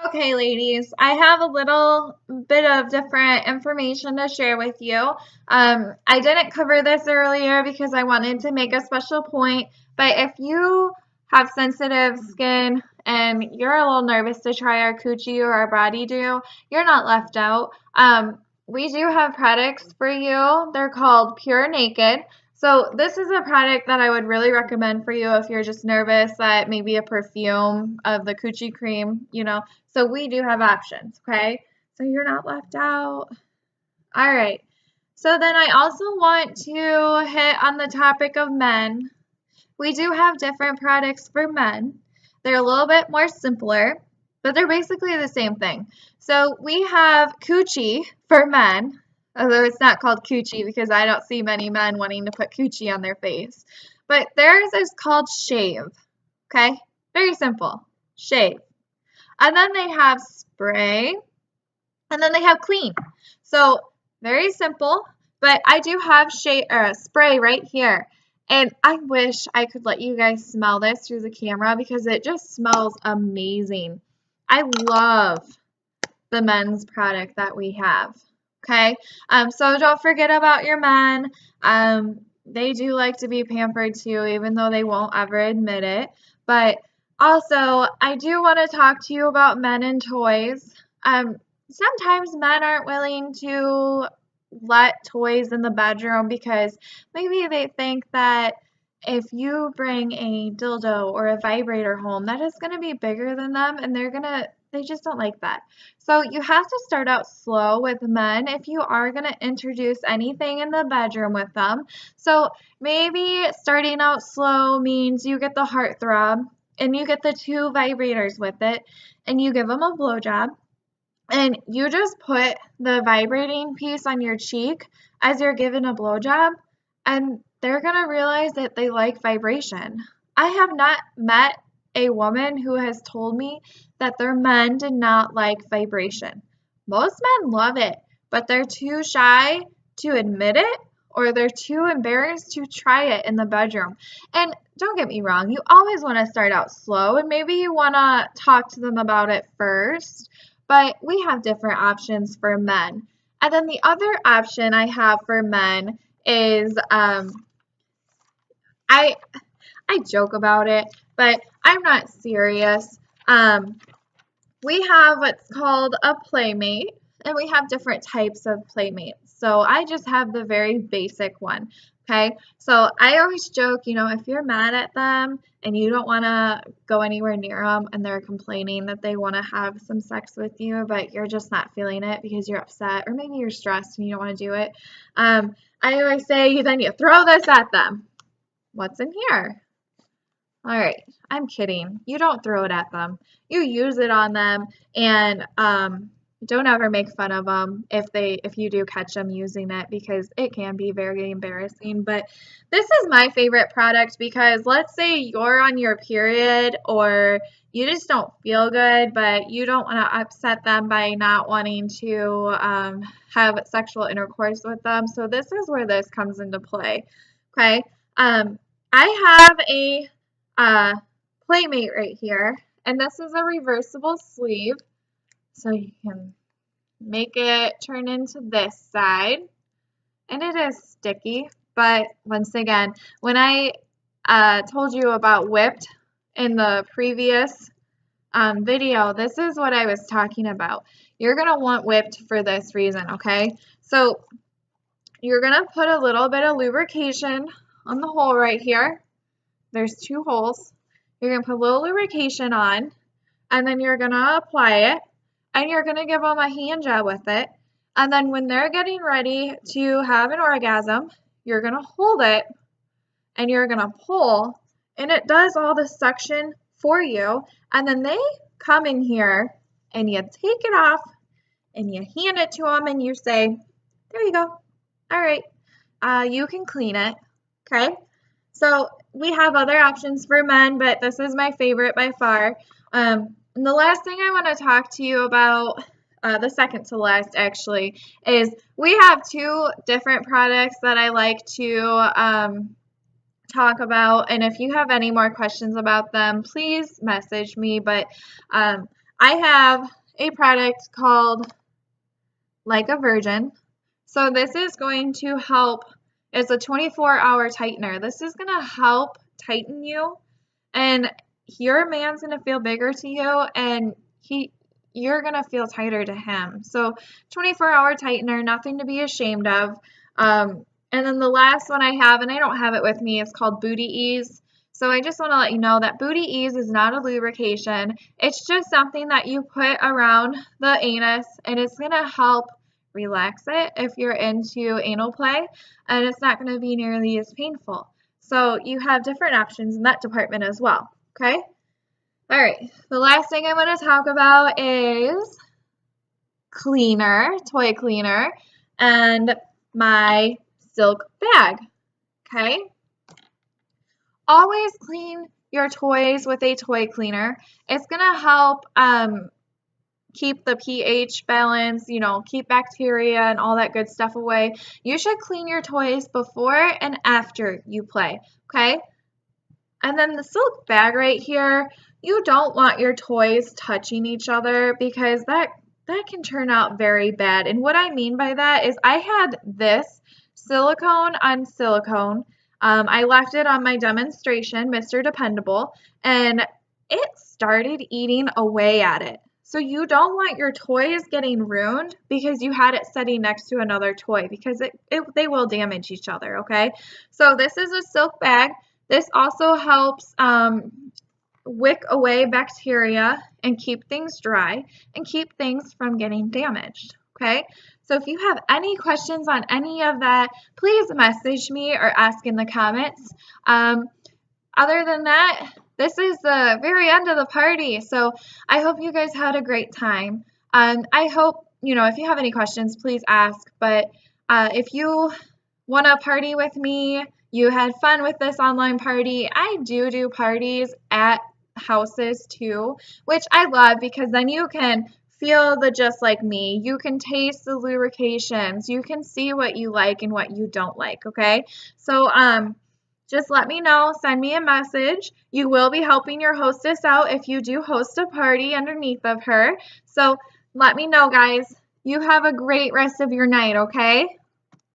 Okay, ladies, I have a little bit of different information to share with you. I didn't cover this earlier because I wanted to make a special point, but if you have sensitive skin and you're a little nervous to try our Coochie or our Body Dew, you're not left out. We do have products for you. They're called Pure Naked. So this is a product that I would really recommend for you if you're just nervous that maybe a perfume of the Coochie cream, so we do have options, okay? So you're not left out. All right. So then I also want to hit on the topic of men. We do have different products for men. They're a little bit more simpler, but they're basically the same thing. So we have Coochie for men, although it's not called Coochie because I don't see many men wanting to put Coochie on their face. But theirs is called Shave, okay? Very simple. Shave. And then they have spray, and then they have clean. So very simple, but I do have spray right here. And I wish I could let you guys smell this through the camera because it just smells amazing. I love the men's product that we have. Okay, so don't forget about your men. They do like to be pampered too, even though they won't ever admit it. But also, I do want to talk to you about men and toys. Sometimes men aren't willing to let toys in the bedroom because maybe they think that if you bring a dildo or a vibrator home, that is going to be bigger than them and they just don't like that. So you have to start out slow with men if you are going to introduce anything in the bedroom with them. So maybe starting out slow means you get the heartthrob and you get the 2 vibrators with it and you give them a blowjob. And you just put the vibrating piece on your cheek as you're giving a blowjob, and they're going to realize that they like vibration. I have not met a woman who has told me that their men did not like vibration. Most men love it, but they're too shy to admit it or they're too embarrassed to try it in the bedroom. And don't get me wrong, you always want to start out slow and maybe you want to talk to them about it first. But we have different options for men. And then the other option I have for men is I joke about it, but I'm not serious. We have what's called a playmate, and we have different types of playmates. So I just have the very basic one. Okay, so I always joke, if you're mad at them and you don't want to go anywhere near them and they're complaining that they want to have some sex with you, but you're just not feeling it because you're upset or maybe you're stressed and you don't want to do it, I always say, then you throw this at them. What's in here? All right, I'm kidding. You don't throw it at them. You use it on them, and don't ever make fun of them if you do catch them using it because it can be very embarrassing. But this is my favorite product because let's say you're on your period or you just don't feel good, but you don't want to upset them by not wanting to have sexual intercourse with them. So this is where this comes into play. Okay, I have a playmate right here, and this is a reversible sleeve, so you can make it turn into this side, and it is sticky, but once again, when I told you about Whipped in the previous video, this is what I was talking about. You're going to want Whipped for this reason, okay? So you're going to put a little bit of lubrication on the hole right here. There's 2 holes. You're going to put a little lubrication on, and then you're going to apply it, and you're going to give them a hand job with it. And then when they're getting ready to have an orgasm, you're going to hold it, and you're going to pull, and it does all the suction for you. And then they come in here, and you take it off, and you hand it to them, and you say, there you go. All right, you can clean it, okay? So we have other options for men, but this is my favorite by far. And the last thing I want to talk to you about, the second to last actually, is we have 2 different products that I like to talk about. And if you have any more questions about them, please message me. But I have a product called Like a Virgin. So this is going to help. It's a 24-hour tightener. This is going to help tighten you, and your man's going to feel bigger to you, and you're going to feel tighter to him. So 24-hour tightener, nothing to be ashamed of. And then the last one I have, and I don't have it with me, is called Booty Ease. So I just want to let you know that Booty Ease is not a lubrication. It's just something that you put around the anus, and it's going to help relax it if you're into anal play, and it's not going to be nearly as painful. So you have different options in that department as well, okay? All right, the last thing I want to talk about is cleaner, toy cleaner, and my silk bag, okay? Always clean your toys with a toy cleaner. It's going to help keep the pH balance, keep bacteria and all that good stuff away. You should clean your toys before and after you play, okay? And then the silk bag right here, you don't want your toys touching each other because that can turn out very bad. And what I mean by that is I had this silicone on silicone. I left it on my demonstration, Mr. Dependable, and it started eating away at it. So you don't want your toys getting ruined because you had it sitting next to another toy, because they will damage each other, okay? So this is a silk bag. This also helps wick away bacteria and keep things dry and keep things from getting damaged, okay? So if you have any questions on any of that, please message me or ask in the comments. Other than that, this is the very end of the party, so I hope you guys had a great time. I hope, if you have any questions, please ask, but if you want to party with me, you had fun with this online party, I do parties at houses too, which I love because then you can feel the just like me. You can taste the lubrications. You can see what you like and what you don't like, okay? So just let me know. Send me a message. You will be helping your hostess out if you do host a party underneath of her. So let me know, guys. You have a great rest of your night, okay?